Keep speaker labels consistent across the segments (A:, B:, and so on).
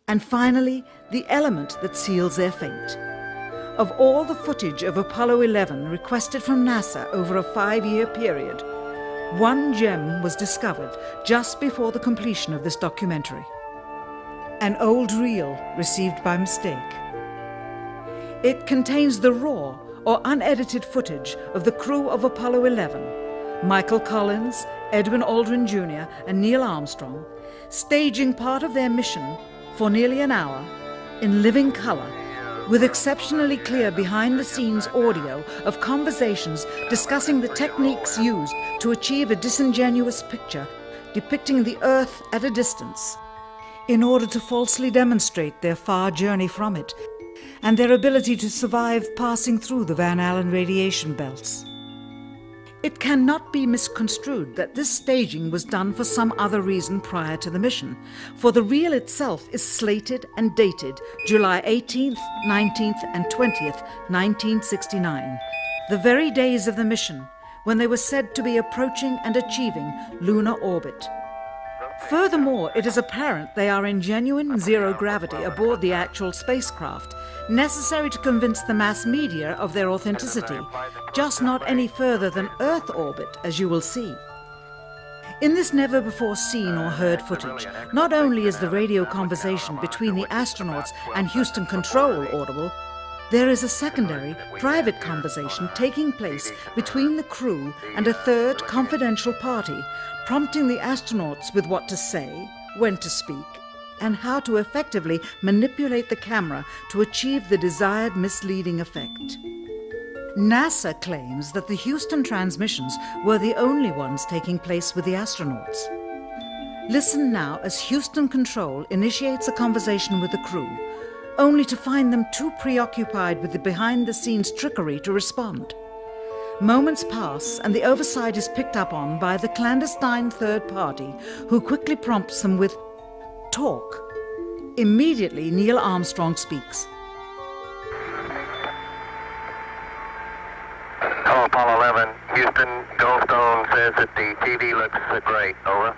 A: And finally, the element that seals their fate. Of all the footage of Apollo 11 requested from NASA over a 5-year period, one gem was discovered just before the completion of this documentary. An old reel received by mistake. It contains the raw or unedited footage of the crew of Apollo 11, Michael Collins, Edwin Aldrin Jr. and Neil Armstrong, staging part of their mission for nearly an hour in living color, with exceptionally clear behind-the-scenes audio of conversations discussing the techniques used to achieve a disingenuous picture depicting the Earth at a distance, in order to falsely demonstrate their far journey from it and their ability to survive passing through the Van Allen radiation belts. It cannot be misconstrued that this staging was done for some other reason prior to the mission, for the reel itself is slated and dated July 18th, 19th and 20th, 1969, the very days of the mission when they were said to be approaching and achieving lunar orbit. Furthermore, it is apparent they are in genuine zero gravity aboard the actual spacecraft, necessary to convince the mass media of their authenticity, just not any further than Earth orbit, as you will see. In this never-before-seen or heard footage, not only is the radio conversation between the astronauts and Houston Control audible, there is a secondary, private conversation taking place between the crew and a third confidential party, prompting the astronauts with what to say, when to speak, and how to effectively manipulate the camera to achieve the desired misleading effect. NASA claims that the Houston transmissions were the only ones taking place with the astronauts. Listen now as Houston Control initiates a conversation with the crew, only to find them too preoccupied with the behind-the-scenes trickery to respond. Moments pass and the oversight is picked up on by the clandestine third party, who quickly prompts them with talk. Immediately, Neil Armstrong speaks.
B: Oh, Apollo 11, Houston, Goldstone says that the TV looks great. Over.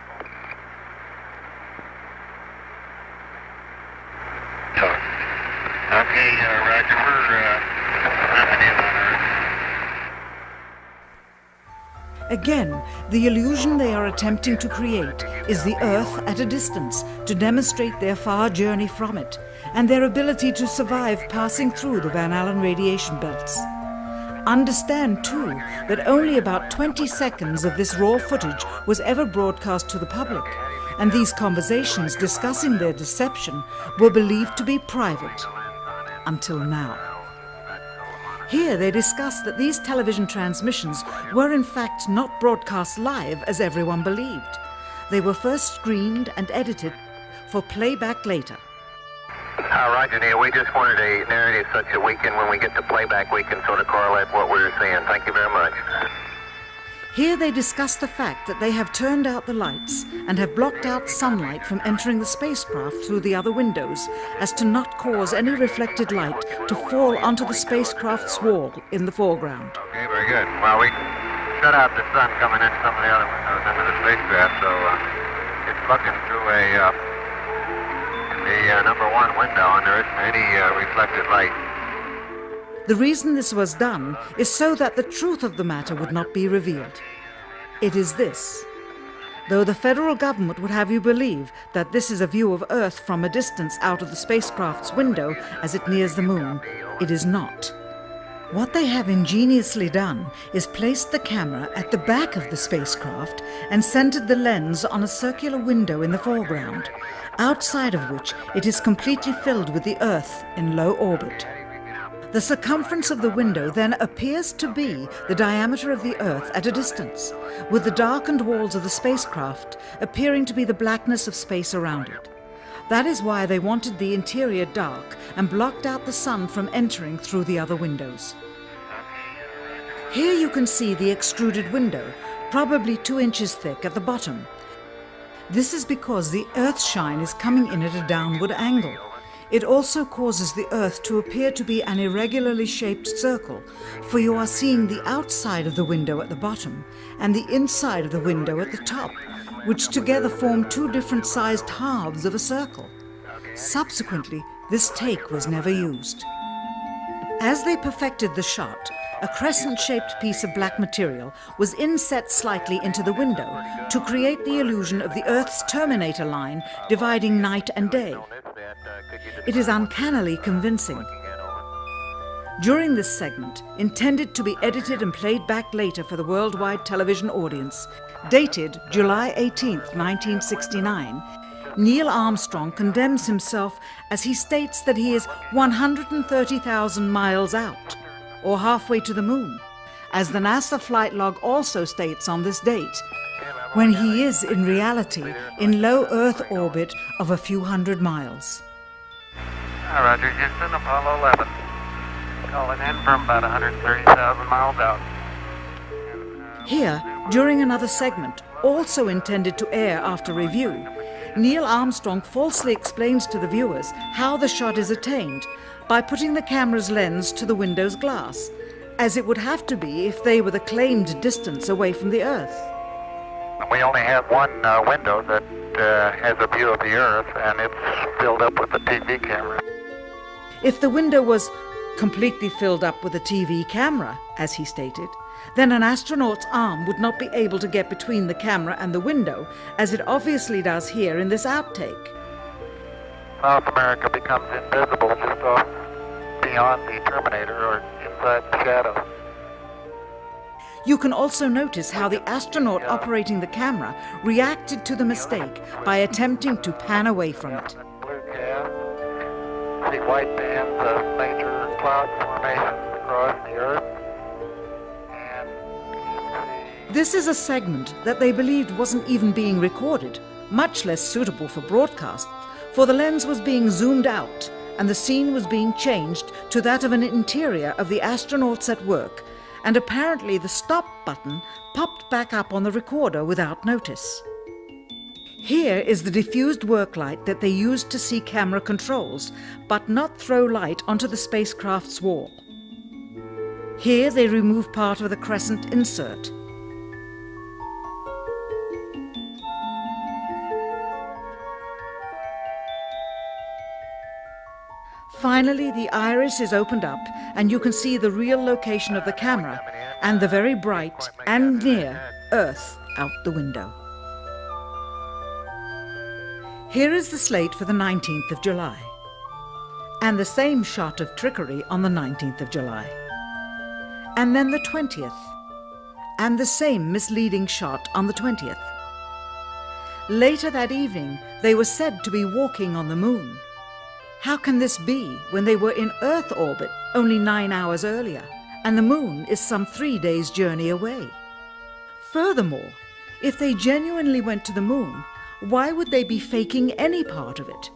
B: Okay, Roger, we're wrapping in on Earth.
A: Again, the illusion they are attempting to create is the Earth at a distance to demonstrate their far journey from it and their ability to survive passing through the Van Allen radiation belts. Understand, too, that only about 20 seconds of this raw footage was ever broadcast to the public, and these conversations discussing their deception were believed to be private. Until now. Here they discuss that these television transmissions were in fact not broadcast live as everyone believed. They were first screened and edited for playback later.
B: Roger, Neil, we just wanted a narrative such that we can, when we get to playback, we can sort of correlate what we're seeing. Thank you very much.
A: Here they discuss the fact that they have turned out the lights and have blocked out sunlight from entering the spacecraft through the other windows, as to not cause any reflected light to fall onto the spacecraft's wall in the foreground.
B: Okay, very good. Well, we shut out the sun coming in some of the other windows into the spacecraft, so it's looking through the number one window, and there isn't any reflected light.
A: The reason this was done is so that the truth of the matter would not be revealed. It is this. Though the federal government would have you believe that this is a view of Earth from a distance out of the spacecraft's window as it nears the moon, it is not. What they have ingeniously done is placed the camera at the back of the spacecraft and centered the lens on a circular window in the foreground, outside of which it is completely filled with the Earth in low orbit. The circumference of the window then appears to be the diameter of the Earth at a distance, with the darkened walls of the spacecraft appearing to be the blackness of space around it. That is why they wanted the interior dark and blocked out the sun from entering through the other windows. Here you can see the extruded window, probably 2 inches thick at the bottom. This is because the Earth's shine is coming in at a downward angle. It also causes the Earth to appear to be an irregularly shaped circle, for you are seeing the outside of the window at the bottom and the inside of the window at the top, which together form 2 different sized halves of a circle. Subsequently, this take was never used. As they perfected the shot, a crescent-shaped piece of black material was inset slightly into the window to create the illusion of the Earth's terminator line dividing night and day. It is uncannily convincing. During this segment, intended to be edited and played back later for the worldwide television audience, dated July 18th, 1969, Neil Armstrong condemns himself as he states that he is 130,000 miles out, or halfway to the moon, as the NASA flight log also states on this date, when he is in reality in low Earth orbit of a few hundred miles.
C: Roger, Houston, Apollo 11. Calling in from about 130,000 miles out.
A: Here, during another segment, also intended to air after review, Neil Armstrong falsely explains to the viewers how the shot is attained by putting the camera's lens to the window's glass, as it would have to be if they were the claimed distance away from the Earth.
C: We only have one window that has a view of the Earth, and it's filled up with a TV camera.
A: If the window was completely filled up with a TV camera, as he stated, then an astronaut's arm would not be able to get between the camera and the window, as it obviously does here in this outtake.
C: South America becomes invisible just off beyond the Terminator or inside the shadow.
A: You can also notice how the astronaut operating the camera reacted to the mistake by attempting to pan away from it.
C: Blue cast. See white bands of major cloud formations across the Earth.
A: This is a segment that they believed wasn't even being recorded, much less suitable for broadcast, for the lens was being zoomed out and the scene was being changed to that of an interior of the astronauts at work, and apparently the stop button popped back up on the recorder without notice. Here is the diffused work light that they used to see camera controls, but not throw light onto the spacecraft's wall. Here they remove part of the crescent insert. Finally, the iris is opened up and you can see the real location of the camera and the very bright and near Earth out the window. Here is the slate for the 19th of July, and the same shot of trickery on the 19th of July, and then the 20th, and the same misleading shot on the 20th. Later that evening, they were said to be walking on the moon. How can this be when they were in Earth orbit only 9 hours earlier, and the moon is some 3 days' journey away? Furthermore, if they genuinely went to the moon, why would they be faking any part of it?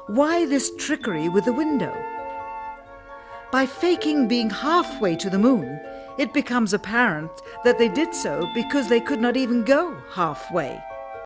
A: Why this trickery with the window? By faking being halfway to the moon, it becomes apparent that they did so because they could not even go halfway.